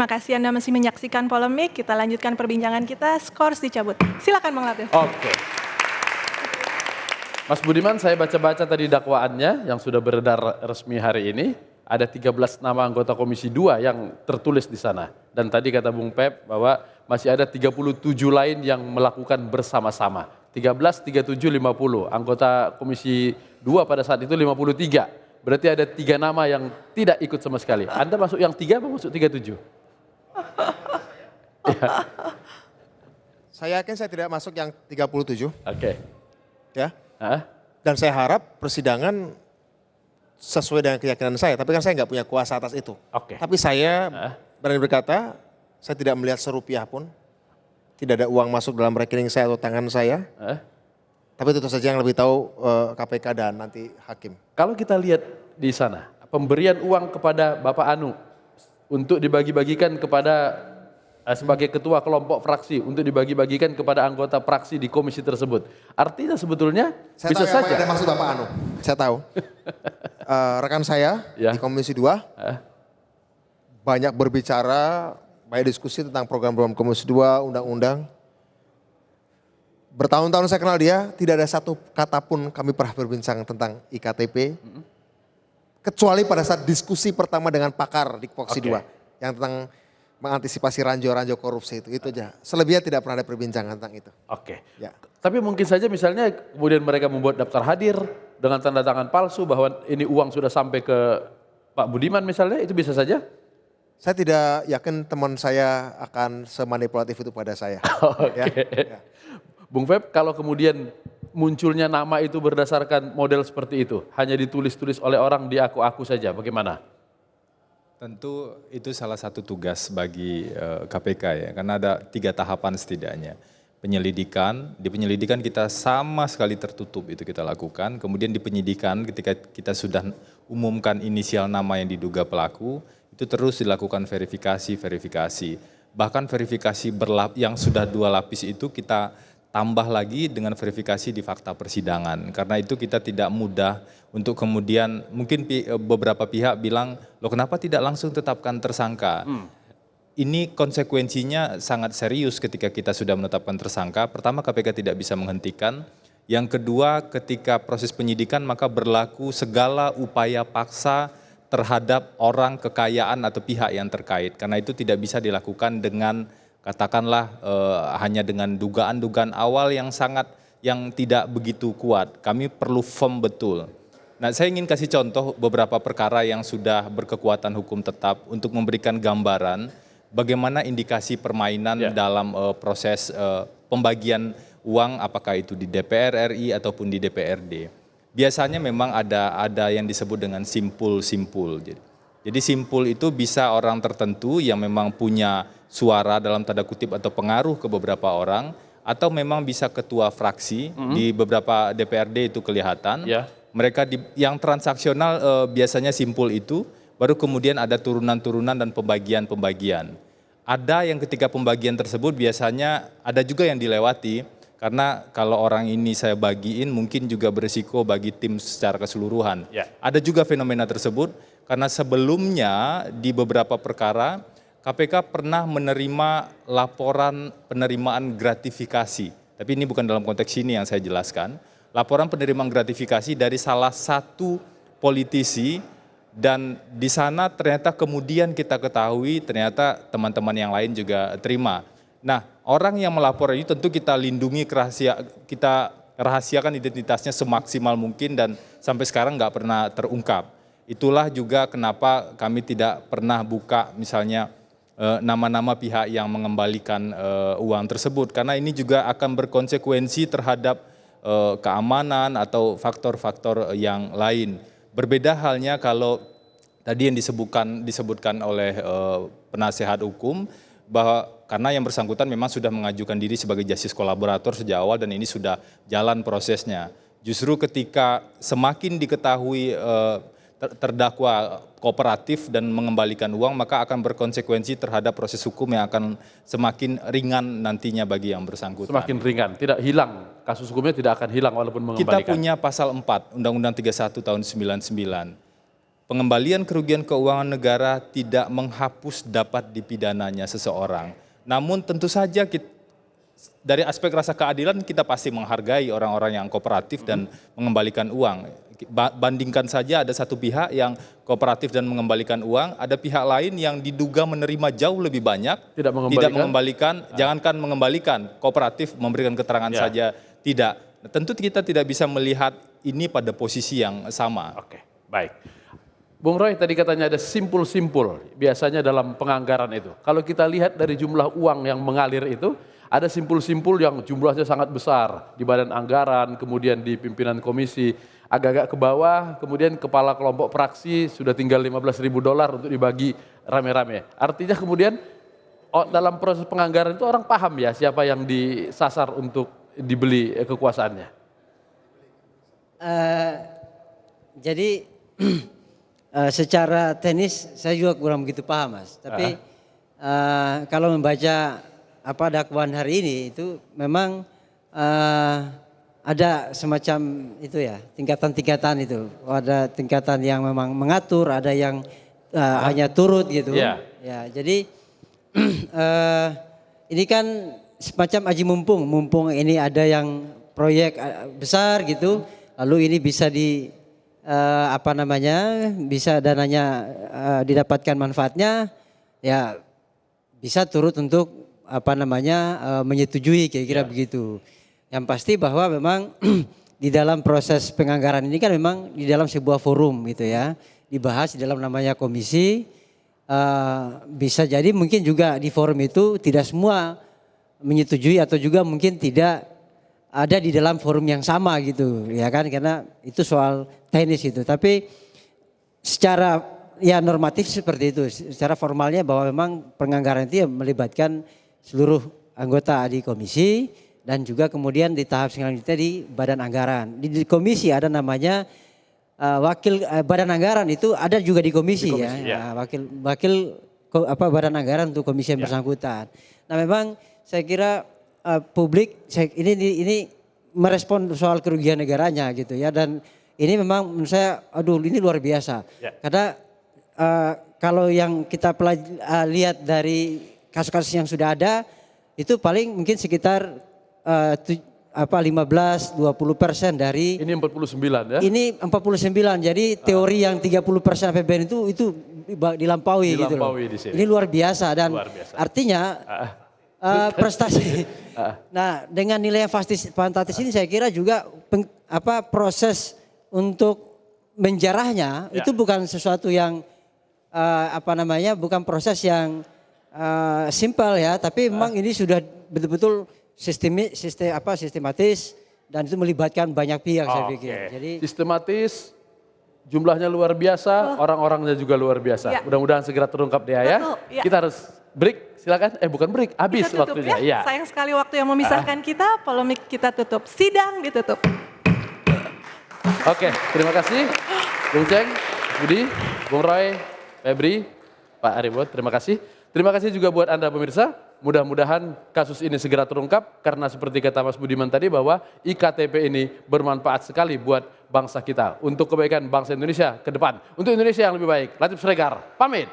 Terima kasih Anda masih menyaksikan Polemik. Kita lanjutkan perbincangan kita. Skors dicabut. Silakan Bang Latif. Oke. Mas Budiman, saya baca-baca tadi dakwaannya yang sudah beredar resmi hari ini. Ada 13 nama anggota Komisi 2 yang tertulis di sana. Dan tadi kata Bung Pep bahwa masih ada 37 lain yang melakukan bersama-sama. 13, 37, 50. Anggota Komisi 2 pada saat itu 53. Berarti ada 3 nama yang tidak ikut sama sekali. Anda masuk yang 3 atau masuk 37? Ya. Saya yakin saya tidak masuk yang 37. Oke. Ya. Hah? Dan saya harap persidangan sesuai dengan keyakinan saya. Tapi kan saya nggak punya kuasa atas itu. Oke. Tapi saya berani berkata, saya tidak melihat serupiah pun. Tidak ada uang masuk dalam rekening saya atau tangan saya. Tapi tentu saja yang lebih tahu KPK dan nanti hakim. Kalau kita lihat di sana, pemberian uang kepada Bapak Anu untuk dibagi-bagikan kepada sebagai ketua kelompok fraksi untuk dibagi-bagikan kepada anggota fraksi di komisi tersebut. Artinya sebetulnya saya bisa tahu saja. Apa yang maksud Bapak Anu. Saya tahu. Rekan saya di Komisi 2 banyak berbicara, banyak diskusi tentang program-program Komisi 2, undang-undang. Bertahun-tahun saya kenal dia, tidak ada satu kata pun kami pernah berbincang tentang IKTP. Kecuali pada saat diskusi pertama dengan pakar di Komisi 2 yang tentang mengantisipasi ranjau-ranjau korupsi itu aja. Selebihnya tidak pernah ada perbincangan tentang itu. Oke. Ya. Tapi mungkin saja misalnya kemudian mereka membuat daftar hadir dengan tanda tangan palsu bahwa ini uang sudah sampai ke Pak Budiman misalnya, itu bisa saja? Saya tidak yakin teman saya akan semanipulatif itu pada saya. Oke. Ya. Bung Feb, kalau kemudian munculnya nama itu berdasarkan model seperti itu, hanya ditulis-tulis oleh orang di aku-aku saja, bagaimana? Tentu itu salah satu tugas bagi KPK ya, karena ada 3 tahapan setidaknya. Penyelidikan, di penyelidikan kita sama sekali tertutup itu kita lakukan, kemudian di penyidikan ketika kita sudah umumkan inisial nama yang diduga pelaku, itu terus dilakukan verifikasi. Bahkan verifikasi yang sudah 2 lapis itu kita tambah lagi dengan verifikasi di fakta persidangan. Karena itu kita tidak mudah untuk kemudian mungkin beberapa pihak bilang, loh kenapa tidak langsung tetapkan tersangka? Ini konsekuensinya sangat serius ketika kita sudah menetapkan tersangka. Pertama, KPK tidak bisa menghentikan. Yang kedua, ketika proses penyidikan maka berlaku segala upaya paksa terhadap orang, kekayaan atau pihak yang terkait. Karena itu tidak bisa dilakukan dengan katakanlah hanya dengan dugaan-dugaan awal yang tidak begitu kuat. Kami perlu firm betul. Nah, saya ingin kasih contoh beberapa perkara yang sudah berkekuatan hukum tetap untuk memberikan gambaran bagaimana indikasi permainan dalam proses pembagian uang, apakah itu di DPR RI ataupun di DPRD. Biasanya memang ada yang disebut dengan simpul-simpul. Jadi simpul itu bisa orang tertentu yang memang punya suara dalam tanda kutip atau pengaruh ke beberapa orang, atau memang bisa ketua fraksi di beberapa DPRD itu kelihatan. Mereka yang transaksional biasanya simpul itu, baru kemudian ada turunan-turunan dan pembagian-pembagian. Ada yang ketika pembagian tersebut biasanya ada juga yang dilewati, karena kalau orang ini saya bagiin mungkin juga berisiko bagi tim secara keseluruhan. Ada juga fenomena tersebut, karena sebelumnya di beberapa perkara KPK pernah menerima laporan penerimaan gratifikasi. Tapi ini bukan dalam konteks ini yang saya jelaskan. Laporan penerimaan gratifikasi dari salah satu politisi, dan di sana ternyata kemudian kita ketahui ternyata teman-teman yang lain juga terima. Nah, orang yang melapor ini tentu kita lindungi kita rahasiakan identitasnya semaksimal mungkin dan sampai sekarang nggak pernah terungkap. Itulah juga kenapa kami tidak pernah buka misalnya nama-nama pihak yang mengembalikan uang tersebut, karena ini juga akan berkonsekuensi terhadap keamanan atau faktor-faktor yang lain. Berbeda halnya kalau tadi yang disebutkan oleh penasehat hukum, bahwa karena yang bersangkutan memang sudah mengajukan diri sebagai justice kolaborator sejak awal dan ini sudah jalan prosesnya. Justru ketika semakin diketahui terdakwa kooperatif dan mengembalikan uang, maka akan berkonsekuensi terhadap proses hukum yang akan semakin ringan nantinya bagi yang bersangkutan. Semakin ringan, tidak hilang, kasus hukumnya tidak akan hilang walaupun mengembalikan. Kita punya pasal 4 Undang-Undang 31 tahun 99. pengembalian kerugian keuangan negara tidak menghapus dapat dipidananya seseorang. Namun tentu saja dari aspek rasa keadilan kita pasti menghargai orang-orang yang kooperatif dan mengembalikan uang. Bandingkan saja ada satu pihak yang kooperatif dan mengembalikan uang, ada pihak lain yang diduga menerima jauh lebih banyak, tidak mengembalikan, jangankan mengembalikan, kooperatif memberikan keterangan saja tidak. Tentu kita tidak bisa melihat ini pada posisi yang sama. Oke, baik. Bung Roy tadi katanya ada simpul-simpul biasanya dalam penganggaran itu. Kalau kita lihat dari jumlah uang yang mengalir itu, ada simpul-simpul yang jumlahnya sangat besar di badan anggaran, kemudian di pimpinan komisi, agak-agak ke bawah, kemudian kepala kelompok praksi sudah tinggal $15.000 untuk dibagi rame-rame. Artinya kemudian dalam proses penganggaran itu orang paham ya siapa yang disasar untuk dibeli kekuasaannya. Jadi secara teknis saya juga kurang begitu paham, Mas. Tapi kalau membaca dakwaan hari ini itu memang ada semacam itu ya, tingkatan-tingkatan itu. Ada tingkatan yang memang mengatur, ada yang hanya turut gitu. Yeah. Ya, jadi ini kan semacam aji mumpung ini ada yang proyek besar gitu, lalu ini bisa bisa dananya didapatkan manfaatnya, ya bisa turut untuk menyetujui kira-kira begitu. Yang pasti bahwa memang di dalam proses penganggaran ini kan memang di dalam sebuah forum gitu ya, dibahas di dalam namanya komisi, bisa jadi mungkin juga di forum itu tidak semua menyetujui atau juga mungkin tidak ada di dalam forum yang sama gitu ya kan, karena itu soal teknis itu. Tapi secara ya normatif seperti itu, secara formalnya bahwa memang penganggaran itu ya melibatkan seluruh anggota di komisi dan juga kemudian di tahap selanjutnya di badan anggaran. Di komisi ada namanya wakil badan anggaran, itu ada juga di komisi ya. Wakil badan anggaran untuk komisi yang bersangkutan. Nah memang saya kira publik ini merespon soal kerugian negaranya gitu ya, dan ini memang menurut saya ini luar biasa. Karena kalau yang kita lihat dari kasus-kasus yang sudah ada itu paling mungkin sekitar 15-20% dari ini 49 ya. Ini 49. Jadi teori yang 30% APBN itu dilampaui gitu loh. Ini luar biasa dan artinya prestasi. Nah, dengan nilai yang fantastis ini saya kira juga proses untuk menjarahnya itu bukan sesuatu yang bukan proses yang simpel ya, tapi memang ini sudah betul-betul sistematis dan itu melibatkan banyak pihak saya pikir. Jadi sistematis, jumlahnya luar biasa, orang-orangnya juga luar biasa. Mudah-mudahan segera terungkap dia ya. Kita harus break, silakan. Bukan break, habis waktunya. Ya. Sayang sekali waktu yang memisahkan kita, polemik kita tutup, sidang ditutup. Oke, terima kasih Bung Ceng, Budi, Bung Roy, Febri, Pak Arifin, terima kasih. Terima kasih juga buat Anda pemirsa, mudah-mudahan kasus ini segera terungkap karena seperti kata Mas Budiman tadi bahwa IKTP ini bermanfaat sekali buat bangsa kita, untuk kebaikan bangsa Indonesia ke depan, untuk Indonesia yang lebih baik. Latif Sregar, pamit.